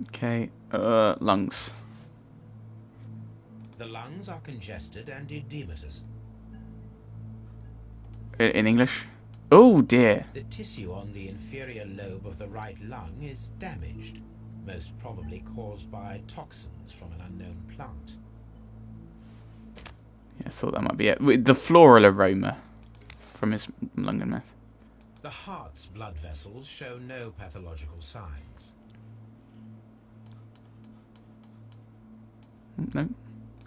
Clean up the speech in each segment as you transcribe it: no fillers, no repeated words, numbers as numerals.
Okay, lungs. The lungs are congested and edematous. In English? Oh dear. The tissue on the inferior lobe of the right lung is damaged, most probably caused by toxins from an unknown plant. Yeah, I thought that might be it. With the floral aroma from his lung and mouth. The heart's blood vessels show no pathological signs. No.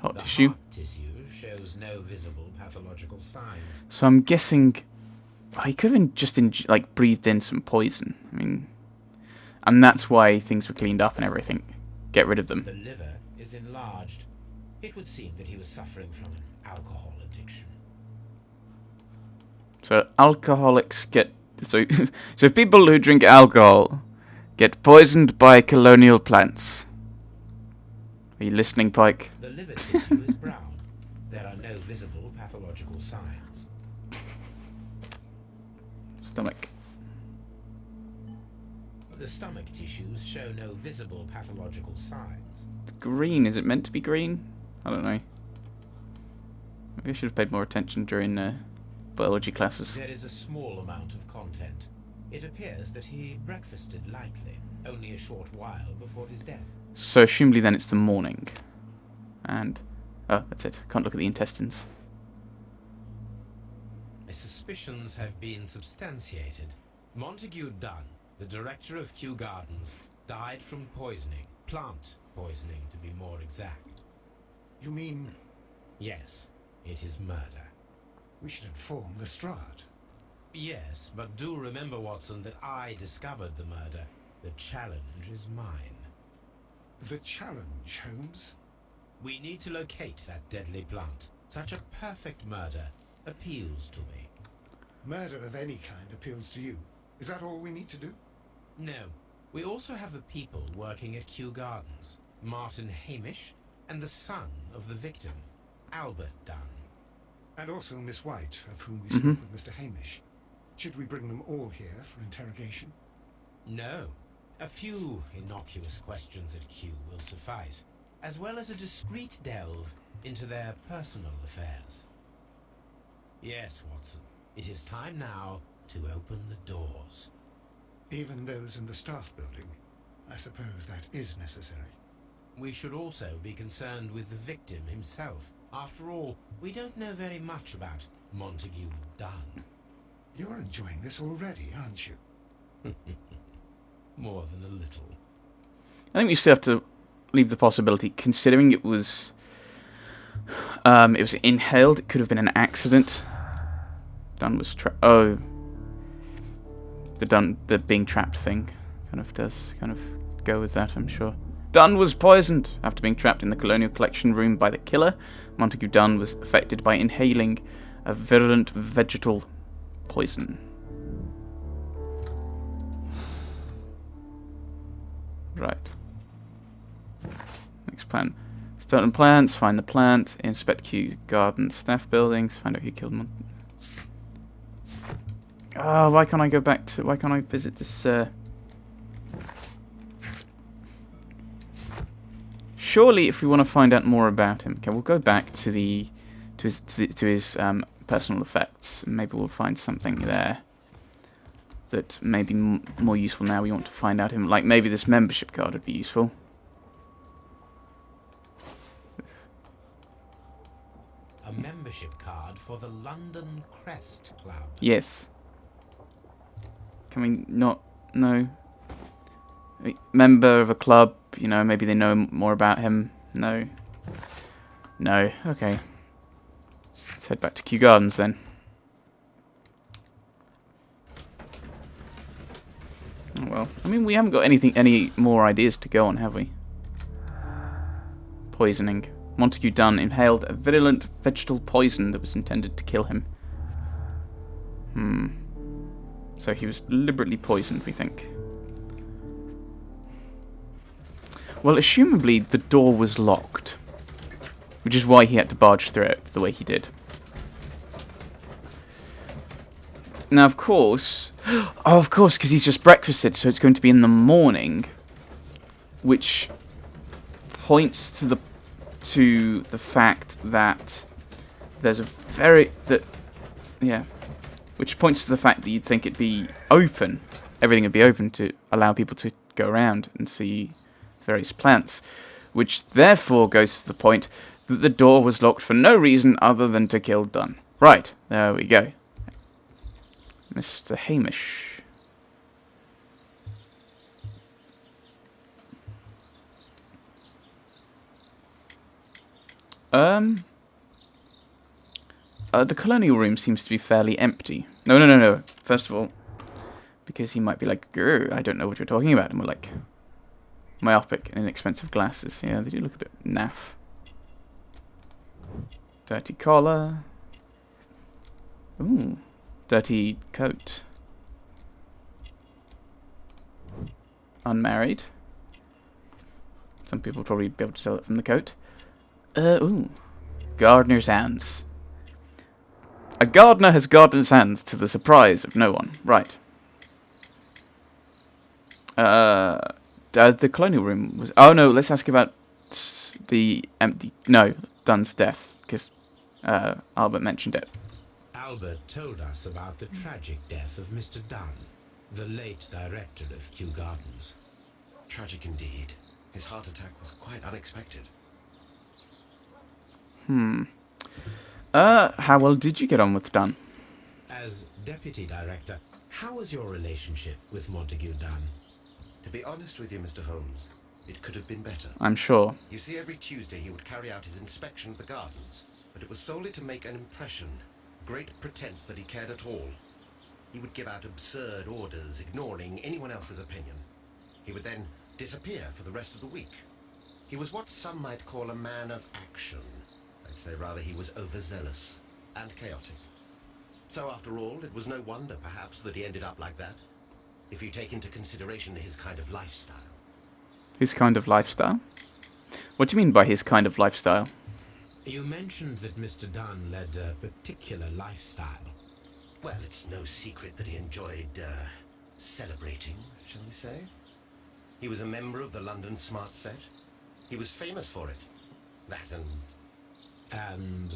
Heart The tissue. heart tissue shows no visible pathological signs. So I'm guessing he could have been just like breathed in some poison. I mean, and that's why things were cleaned up and everything. Get rid of them. The liver is enlarged. It would seem that he was suffering from an alcohol addiction. So alcoholics get so people who drink alcohol get poisoned by colonial plants. Are you listening, Pike? The liver tissue is brown. There are no visible pathological signs. Stomach. The stomach tissues show no visible pathological signs. Green, is it meant to be green? I don't know. Maybe I should have paid more attention during biology classes. There is a small amount of content. It appears that he breakfasted lightly, only a short while before his death. So assumably then it's the morning. And, oh, that's it. Can't look at the intestines. The suspicions have been substantiated. Montague Dunne, the director of Kew Gardens, died from poisoning. Plant poisoning, to be more exact. You mean Yes, it is murder. we should inform Lestrade? Yes, but do remember, Watson, that I discovered the murder. The challenge is mine. The challenge, Holmes? We need to locate that deadly plant. Such a perfect murder appeals to me. Murder of any kind appeals to you. Is that all we need to do? No. We also have the people working at Kew Gardens. Martin Hamish and the son of the victim, Albert Dunne. And also Miss White, of whom we spoke with Mr. Hamish. Should we bring them all here for interrogation? No. A few innocuous questions at Kew will suffice, as well as a discreet delve into their personal affairs. Yes, Watson. It is time now to open the doors. Even those in the staff building. I suppose that is necessary. We should also be concerned with the victim himself. After all, we don't know very much about Montague Dunne. You're enjoying this already, aren't you? More than a little. I think we still have to leave the possibility, considering it was inhaled, it could have been an accident. Dunne was the being trapped thing kind of does kind of go with that, I'm sure. Dunne was poisoned after being trapped in the Colonial Collection room by the killer. Montague Dunne was affected by inhaling a virulent vegetal poison. Right. Next plan. Start on plants, find the plant, inspect Kew Gardens staff buildings, find out who killed Montague. Oh, why can't I visit this, Surely, if we want to find out more about him, okay, we'll go back to his personal effects. Maybe we'll find something there that may be more useful now. We want to find out him. Like maybe this membership card would be useful. A membership card for the London Crest Club. Yes. Can we not? No. Member of a club. You know, maybe they know more about him. No. No. Okay. Let's head back to Kew Gardens then. Oh, well, I mean, we haven't got any more ideas to go on, have we? Poisoning. Montague Dunne inhaled a virulent vegetal poison that was intended to kill him. So he was deliberately poisoned, we think. Well, assumably the door was locked, which is why he had to barge through it the way he did. Now, of course, because he's just breakfasted, so it's going to be in the morning. which points to the fact that there's a which points to the fact that you'd think it'd be open, everything would be open to allow people to go around and see various plants, which therefore goes to the point that the door was locked for no reason other than to kill Dunne. Right, there we go. Mr. Hamish. The colonial room seems to be fairly empty. No. First of all, because he might be like, "Grr, I don't know what you're talking about," and we're like, myopic and inexpensive glasses. Yeah, they do look a bit naff. Dirty collar. Ooh, dirty coat. Unmarried. Some people will probably be able to tell it from the coat. Ooh. Gardener's hands. A gardener has gardener's hands to the surprise of no one. Right. The colonial room was... Oh, no, let's ask about the empty... No, Dunne's death, because Albert mentioned it. Albert told us about the tragic death of Mr. Dunne, the late director of Kew Gardens. Tragic indeed. His heart attack was quite unexpected. How well did you get on with Dunne? As deputy director, how was your relationship with Montague Dunne? To be honest with you, Mr. Holmes, it could have been better. I'm sure. You see, every Tuesday he would carry out his inspection of the gardens, but it was solely to make an impression, great pretense that he cared at all. He would give out absurd orders, ignoring anyone else's opinion. He would then disappear for the rest of the week. He was what some might call a man of action. I'd say rather he was overzealous and chaotic. So after all, it was no wonder, perhaps, that he ended up like that, if you take into consideration his kind of lifestyle. His kind of lifestyle? What do you mean by his kind of lifestyle? You mentioned that Mr. Dunne led a particular lifestyle. Well, it's no secret that he enjoyed, celebrating, shall we say? He was a member of the London Smart Set. He was famous for it. That And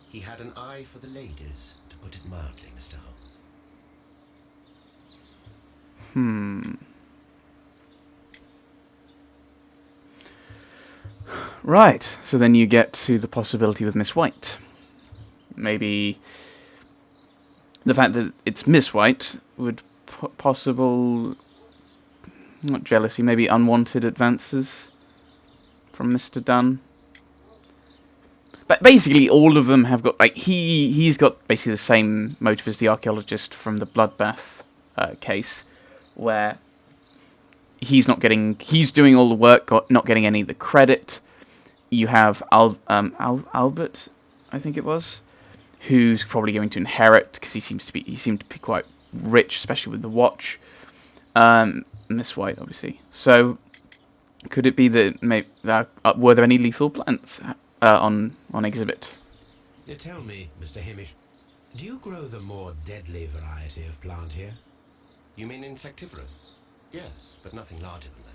he had an eye for the ladies, to put it mildly, Mr. Holmes. Right, so then you get to the possibility with Miss White. Maybe the fact that it's Miss White would possible, not jealousy, maybe unwanted advances from Mr. Dunne. But basically all of them have got, like, he's got basically the same motive as the archaeologist from the bloodbath case, where he's doing all the work, not getting any of the credit. You have Albert, I think it was, who's probably going to inherit, because he seemed to be quite rich, especially with the watch. Miss White, obviously. So, could it be that were there any lethal plants on exhibit? tell me, Mr. Hamish, do you grow the more deadly variety of plant here? You mean insectivorous? Yes, but nothing larger than that.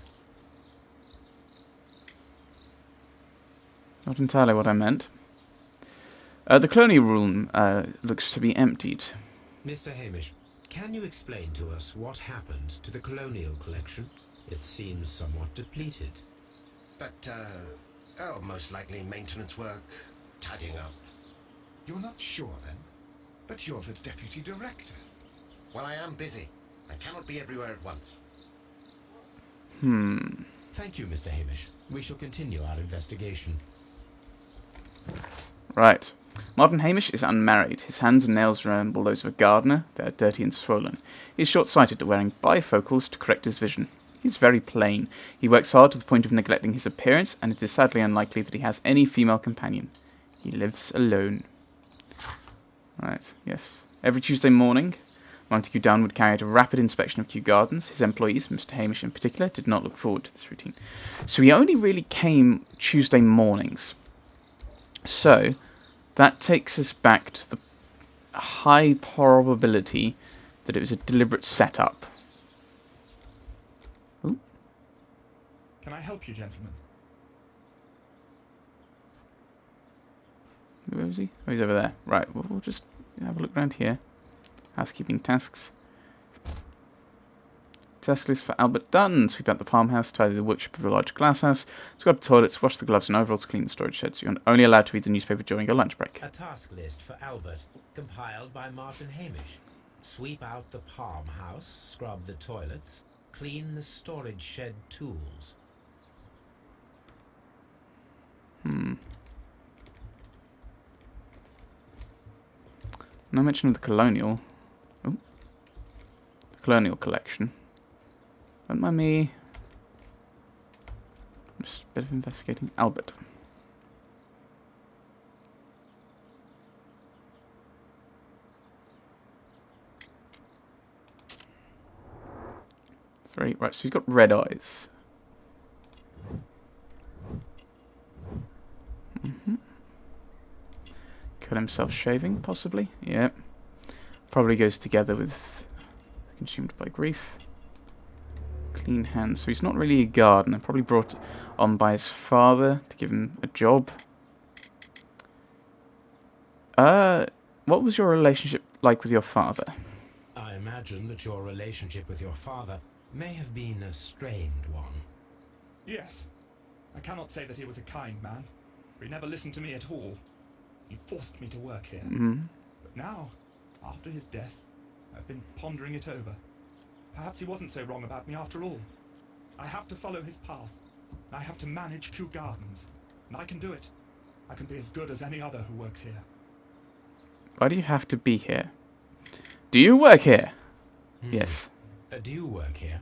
Not entirely what I meant. The colonial room looks to be emptied. Mr. Hamish, can you explain to us what happened to the colonial collection? It seems somewhat depleted. But, most likely maintenance work, tidying up. You're not sure, then? But you're the deputy director. Well, I am busy. I cannot be everywhere at once. Thank you, Mr. Hamish. We shall continue our investigation. Right. Martin Hamish is unmarried. His hands and nails resemble those of a gardener. They are dirty and swollen. He is short-sighted, wearing bifocals to correct his vision. He is very plain. He works hard to the point of neglecting his appearance, and it is sadly unlikely that he has any female companion. He lives alone. Right, yes. Every Tuesday morning, Montague Dunne would carry out a rapid inspection of Kew Gardens. His employees, Mr. Hamish in particular, did not look forward to this routine. So he only really came Tuesday mornings. So, that takes us back to the high probability that it was a deliberate setup. Ooh. Can I help you, gentlemen? Where is he? Oh, he's over there. Right, we'll just have a look around here. Housekeeping tasks. Task list for Albert Dunne. Sweep out the farmhouse, tidy the workshop of the large glass house, scrub the toilets, wash the gloves and overalls, clean the storage sheds. You're only allowed to read the newspaper during your lunch break. A task list for Albert, compiled by Martin Hamish. Sweep out the farmhouse, scrub the toilets, clean the storage shed tools. No mention of the colonial. Oh. The colonial collection. Don't mind me. Just a bit of investigating. Albert. Three. Right, so he's got red eyes. Cut himself shaving, possibly. Yep. Probably goes together with consumed by grief. Clean hands. So he's not really a gardener. Probably brought on by his father to give him a job. What was your relationship like with your father? I imagine that your relationship with your father may have been a strained one. Yes. I cannot say that he was a kind man, for he never listened to me at all. He forced me to work here. But now, after his death, I've been pondering it over. Perhaps he wasn't so wrong about me after all. I have to follow his path. I have to manage Kew Gardens. And I can do it. I can be as good as any other who works here. Why do you have to be here? Do you work here? Yes. Do you work here?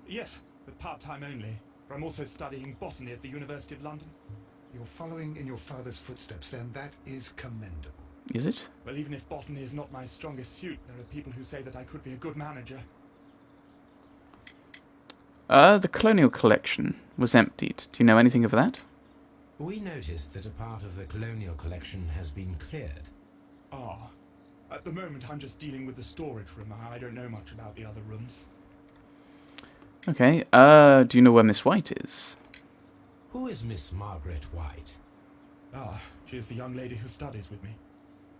Yes, but part-time only. For I'm also studying botany at the University of London. You're following in your father's footsteps, then. That is commendable. Is it? Well, even if botany is not my strongest suit, there are people who say that I could be a good manager. The colonial collection was emptied. Do you know anything of that? We noticed that a part of the colonial collection has been cleared. Ah. At the moment, I'm just dealing with the storage room. I don't know much about the other rooms. Okay, do you know where Miss White is? Who is Miss Margaret White? Ah, she is the young lady who studies with me.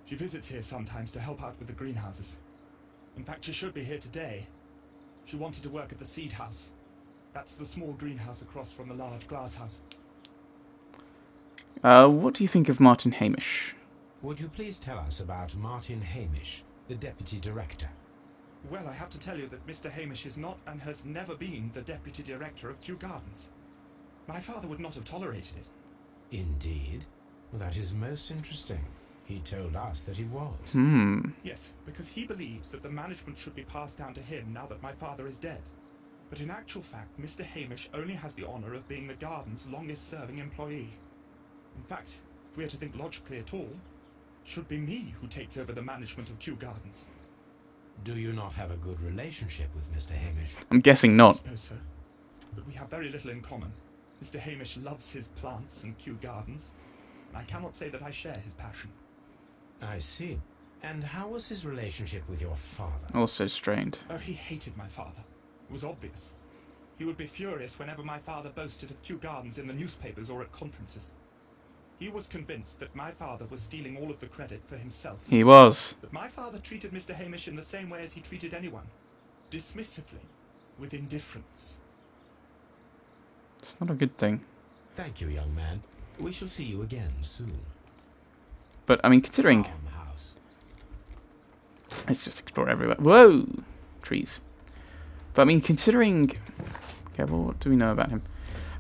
She visits here sometimes to help out with the greenhouses. In fact, she should be here today. She wanted to work at the seed house. That's the small greenhouse across from the large glass house. What do you think of Martin Hamish? Would you please tell us about Martin Hamish, the deputy director? Well, I have to tell you that Mr. Hamish is not and has never been the deputy director of Kew Gardens. My father would not have tolerated it. Indeed? That is most interesting. He told us that he was. Yes, because he believes that the management should be passed down to him now that my father is dead. But in actual fact, Mr. Hamish only has the honour of being the garden's longest-serving employee. In fact, if we are to think logically at all, it should be me who takes over the management of Kew Gardens. Do you not have a good relationship with Mr. Hamish? I'm guessing not. No, sir. But we have very little in common. Mr. Hamish loves his plants and Kew Gardens, and I cannot say that I share his passion. I see. And how was his relationship with your father? Also strained. Oh, he hated my father. It was obvious. He would be furious whenever my father boasted of Kew Gardens in the newspapers or at conferences. He was convinced that my father was stealing all of the credit for himself. He was. But my father treated Mr. Hamish in the same way as he treated anyone. Dismissively. With indifference. It's not a good thing. Thank you, young man. We shall see you again soon. But, I mean, considering... Farmhouse. Let's just explore everywhere. Whoa! Trees. But, I mean, considering... Okay, well, what do we know about him?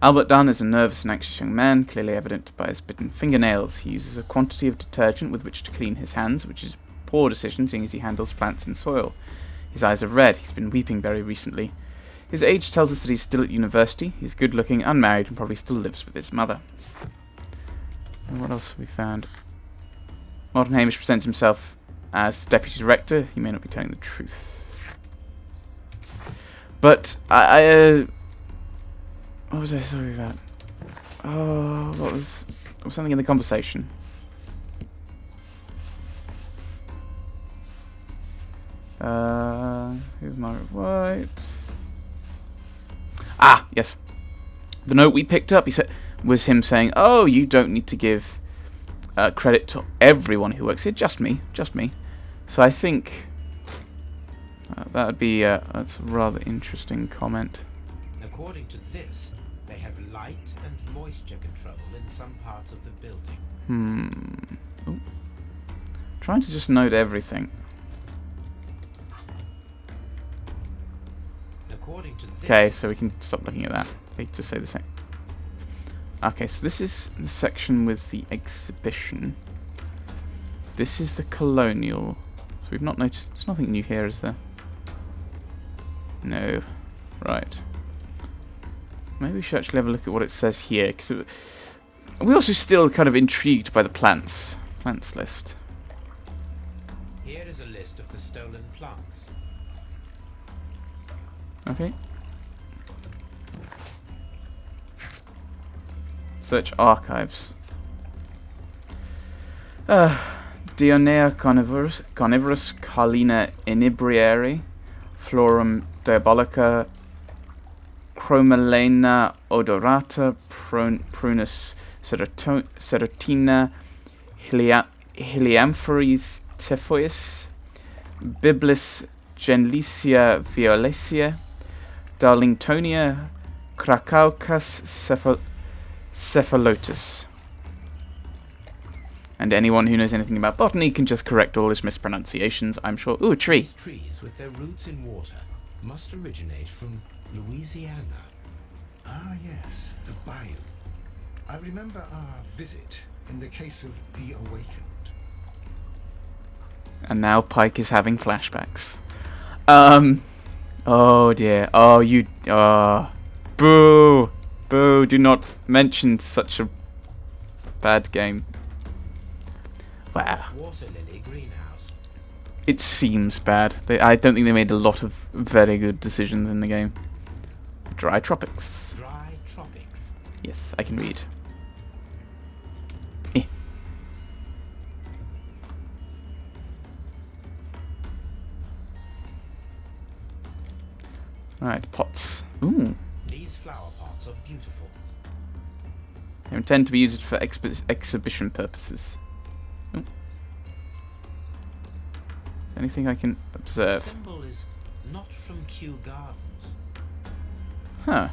Albert Dunne is a nervous and anxious young man, clearly evident by his bitten fingernails. He uses a quantity of detergent with which to clean his hands, which is a poor decision seeing as he handles plants in soil. His eyes are red. He's been weeping very recently. His age tells us that he's still at university. He's good-looking, unmarried, and probably still lives with his mother. And what else have we found? Martin Hamish presents himself as deputy director. He may not be telling the truth. But, what was I sorry about? Oh, what was something in the conversation? Who's Margaret White? Ah, yes. The note we picked up, he said, was him saying, "Oh, you don't need to give credit to everyone who works here, just me, just me." So I think that would be that's a rather interesting comment. According to this, they have light and moisture control in some parts of the building. Ooh. Trying to just note everything. According to this, Okay, so we can stop looking at that. They just say the same. Okay, so this is the section with the exhibition. This is the colonial. So we've not noticed. There's nothing new here, is there? No. Right. Maybe we should actually have a look at what it says here, because we're also still kind of intrigued by the plants list. here is a list of the stolen plants. Okay. Search archives. Dionea carnivorus, Carlina inebriare, Florum diabolica, Chromalena odorata, Prunus serotina, Heliamphoris typhois, Biblis genlicia violacea, Darlingtonia cracaucus cephalotus. And anyone who knows anything about botany can just correct all his mispronunciations, I'm sure. Ooh, a tree. These trees, with their roots in water, must originate from Louisiana. Ah, yes, the bayou. I remember our visit in the case of the Awakened. And now Pike is having flashbacks. Oh dear. Oh, you. Boo! Boo! Do not mention such a bad game. Wow. Water lily greenhouse. It seems bad. I don't think they made a lot of very good decisions in the game. Dry tropics. Dry tropics. Yes, I can read. Alright, pots. Ooh. These flower pots are beautiful. They intend to be used for exhibition purposes. Ooh. Is there anything I can The observe? symbol is not from Kew Gardens. Huh.